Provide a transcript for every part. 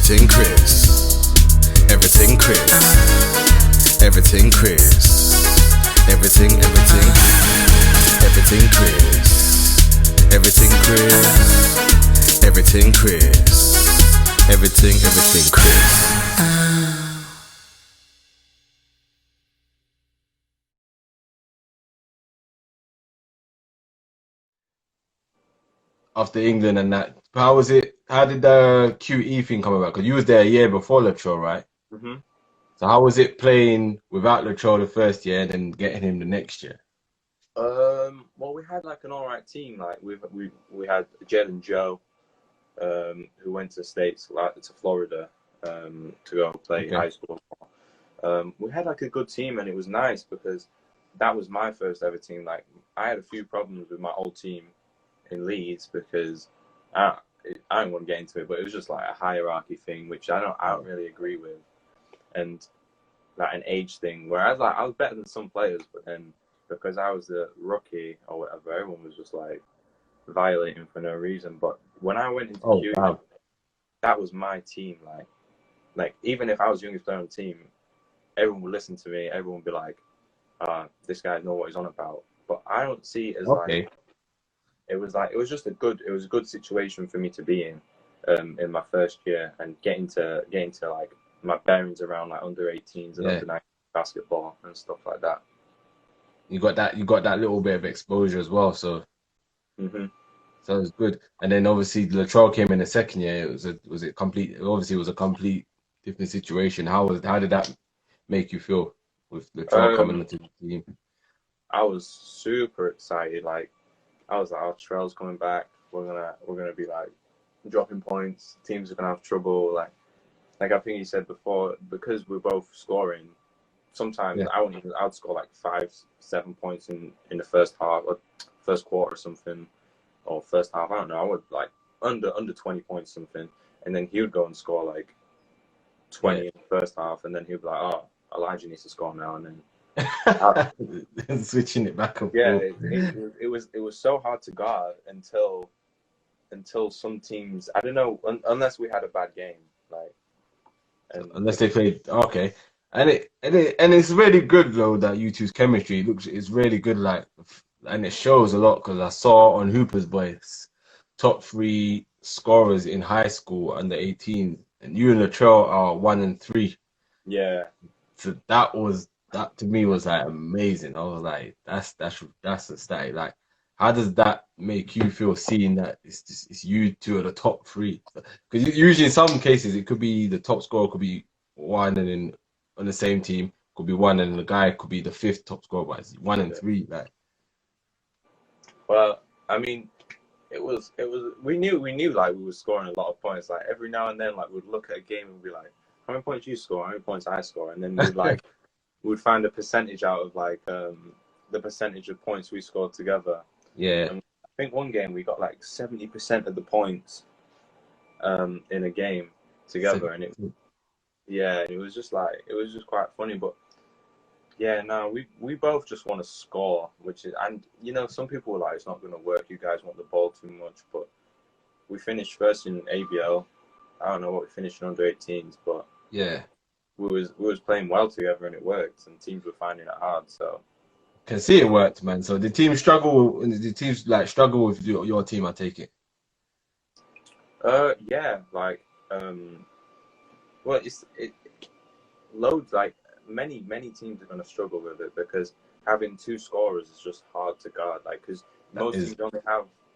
Everything Chris. Everything Chris. Everything Chris. Everything Chris. Everything Chris. Everything Chris. Everything Chris. After England and that, how was it? How did the QE thing come about? Because you was there a year before LATRELL, right? hmm So how was it playing without LATRELL the first year and then getting him the next year? Well, we had like an all right team. Like we had Jed and Joe, who went to the States, like to Florida, to go play Okay. high school. We had like a good team, and it was nice because that was my first ever team. Like I had a few problems with my old team in Leeds because I I don't want to get into it, but it was just like a hierarchy thing, which I don't really agree with, and like an age thing. Whereas like I was better than some players, but then because I was a rookie or whatever, everyone was just like violating for no reason. But when I went into Oh, Q, wow. that was my team. Like even if I was the youngest player on the team, everyone would listen to me. Everyone would be like, "This guy know what he's on about." But I don't see it as like Okay. it was just a good situation for me to be in my first year and getting to like my bearings around like under 18s and Yeah. under 19 basketball and stuff like that. You got that little bit of exposure as well, so hmm so it's good. And then obviously LATRELL came in the second year. Was it complete? Obviously, it was a complete different situation. How did that make you feel with LATRELL coming Um, into the team? I was super excited. Like I was like, "Oh, Trell's coming back. We're gonna be like dropping points. Teams are gonna have trouble." Like I think you said before, because we're both scoring. Sometimes Yeah. I'd score like 5, 7 points in the first half or first quarter or something, or first half. I don't know. I would like under 20 points something, and then he would go and score like Yeah. 20 in the first half, and then he'd be like, "Oh, Elijah needs to score now," and then. I, Switching it back and yeah, forth. it was so hard to guard until some teams, I don't know, unless we had a bad game, like, and Unless they played okay. And it's really good though that you two's chemistry it's really good like and it shows a lot because I saw on Hooper's Boys top three scorers in high school under 18 and you and Latrell are 1 and 3. yeah, So that to me was like amazing. I was like, that's a stat. Like, how does that make you feel seeing that it's you two are the top three? Because usually in some cases it could be the top scorer could be one and then on the same team could be one and the guy could be the fifth top scorer, but it's 1 and 3. Like, well, I mean, we knew like we were scoring a lot of points. Like every now and then, like we'd look at a game and be like, how many points you score, how many points I score, and then we'd find a percentage out of like the percentage of points we scored together. yeah, And I think one game we got like 70% of the points in a game together, and it was just like it was just quite funny. But yeah, no, we both just want to score, which is, and you know, some people were like, it's not going to work. You guys want the ball too much, but we finished first in ABL. I don't know what we finished in under 18s, but yeah. we was playing well together and it worked, and teams were finding it hard. So Can see it worked, man. So the teams like struggle with your team, I take it. yeah, like well, it loads like many teams are going to struggle with it because having two scorers is just hard to guard. Like because That most is teams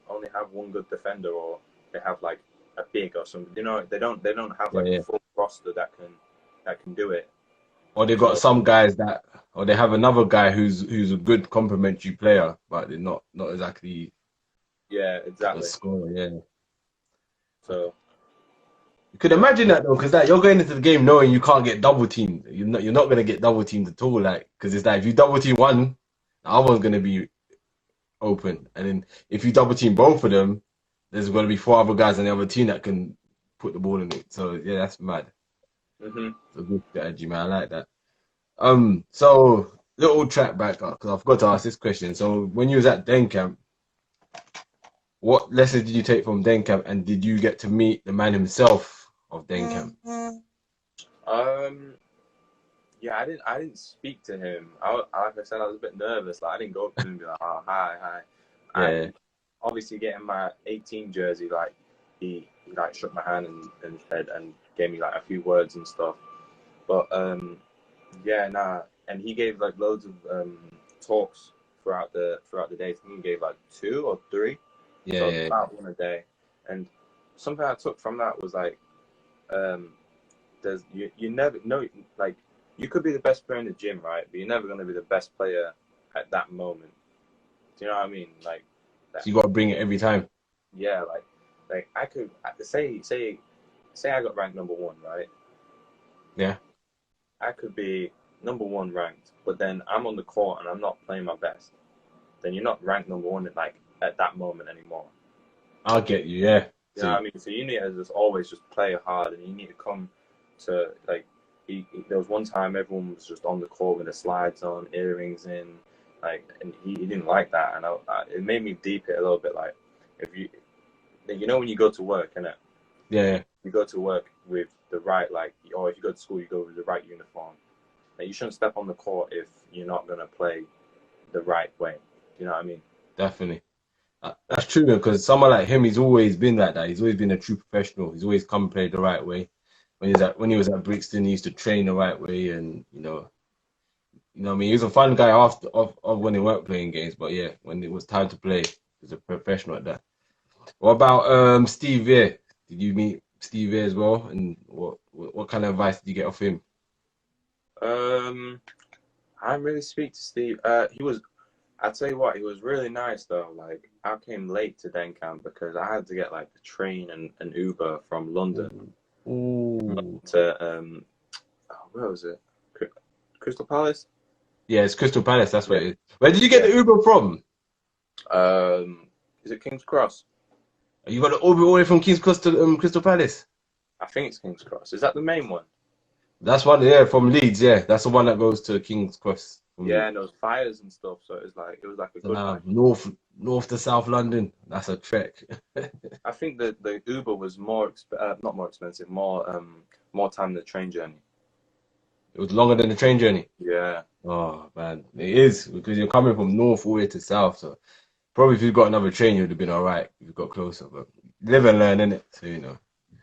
only have one good defender, or they have like a big or something. You know, they don't have yeah, like a yeah. full roster that can do it. Or they got So some guys that, or they have another guy who's a good complementary player, but they're not exactly yeah, a exactly. scorer. Yeah, So you could imagine that though, because that you're going into the game knowing you can't get double teamed. You're not gonna get double teamed at all. Like, because it's like if you double team one, the other one's gonna be open, and then if you double team both of them, there's gonna be four other guys on the other team that can put the ball in it. So yeah, that's mad. hmm It's a good strategy, man. I like that. So little track back because I forgot to ask this question. So when you was at Den camp, what lessons did you take from Den camp, and did you get to meet the man himself, of Denkamp? Yeah, I didn't speak to him. Like I said, I was a bit nervous. Like I didn't go up to him and be like, "Oh, hi, hi." Yeah, And obviously, getting my 18 jersey, like he like shook my hand and said and gave me like a few words and stuff. But yeah, nah. And he gave like loads of talks throughout the day. I think he gave like 2 or 3, yeah, so yeah. about one a day. And something I took from that was like, there's you never know, like you could be the best player in the gym, right? But you're never gonna be the best player at that moment. Do you know what I mean? Like that. So you got to bring it every time. Yeah, like I could say I got ranked number 1, right? Yeah. I could be number 1 ranked, but then I'm on the court and I'm not playing my best. Then you're not ranked number 1 at that moment anymore. I'll get you. Yeah. You know what I mean? So you need to just always just play hard, and you need to come to like. There was one time everyone was just on the court with the slides on, earrings in, like, and he didn't like that, and it made me deep it a little bit. Like, if you know when you go to work, innit? Yeah. You go to work with the right, like, or if you go to school, you go with the right uniform. Like, you shouldn't step on the court if you're not gonna play the right way. You know what I mean? Definitely. That's true because someone like him, he's always been like that. He's always been a true professional. He's always come played the right way. When he was at Brixton, he used to train the right way, and what I mean, he was a fun guy after of when they weren't playing games. But yeah, when it was time to play, he was a professional at that. What about Steve Veer? Did you meet Steve Veer as well? And what kind of advice did you get off him? I didn't really speak to Steve. I tell you what, he was really nice though. Like I came late to Denkamp because I had to get like the train and an Uber from London Ooh. to where was it? Crystal Palace. Yeah, it's Crystal Palace. That's where it is. Where did you get the Uber from? Is it King's Cross? You got the Uber all the way from King's Cross to Crystal Palace. I think it's King's Cross. Is that the main one? That's one, yeah, from Leeds. Yeah, that's the one that goes to King's Cross. Yeah, and there was fires and stuff, so it was like a good one. North to South London. That's a trek. I think that the Uber was not more expensive, more time than the train journey. It was longer than the train journey. Yeah. Oh man, it is because you're coming from north all the way to south. So probably if you got another train, you'd have been all right if you got closer. But live and learn, innit? So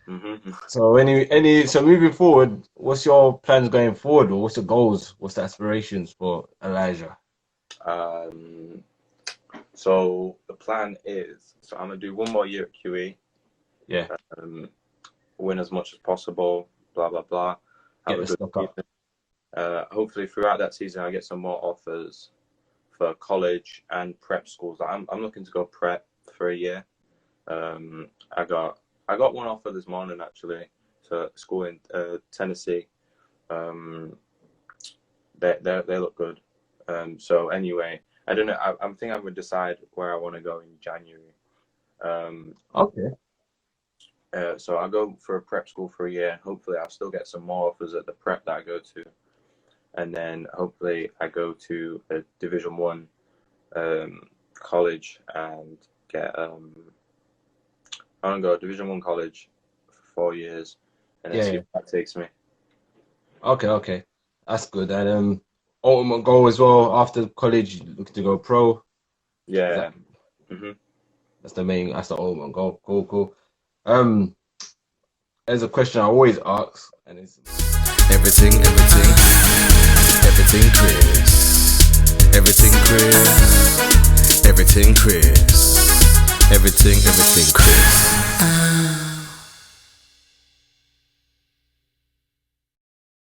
Mm-hmm. So moving forward, what's your plans going forward, or what's your goals? What's the aspirations for Elijah? So the plan is, I'm gonna do 1 more year at QE. Yeah. Win as much as possible. Blah blah blah. Get the stock up. Hopefully throughout that season, I get some more offers for college and prep schools. I'm looking to go prep for a year. I got one offer this morning actually to school in Tennessee. They look good. So anyway, I don't know. I think I'm gonna decide where I want to go in January. Okay. So I'll go for a prep school for a year, and hopefully I'll still get some more offers at the prep that I go to, and then hopefully I go to a Division 1 college and get I'm gonna go to Division 1 college for 4 years, and then see where that takes me. Okay, that's good. And ultimate goal as well after college, looking to go pro. Yeah. That's the main. That's the ultimate goal. Cool. There's a question I always ask, and it's everything, Chris. Everything, Chris.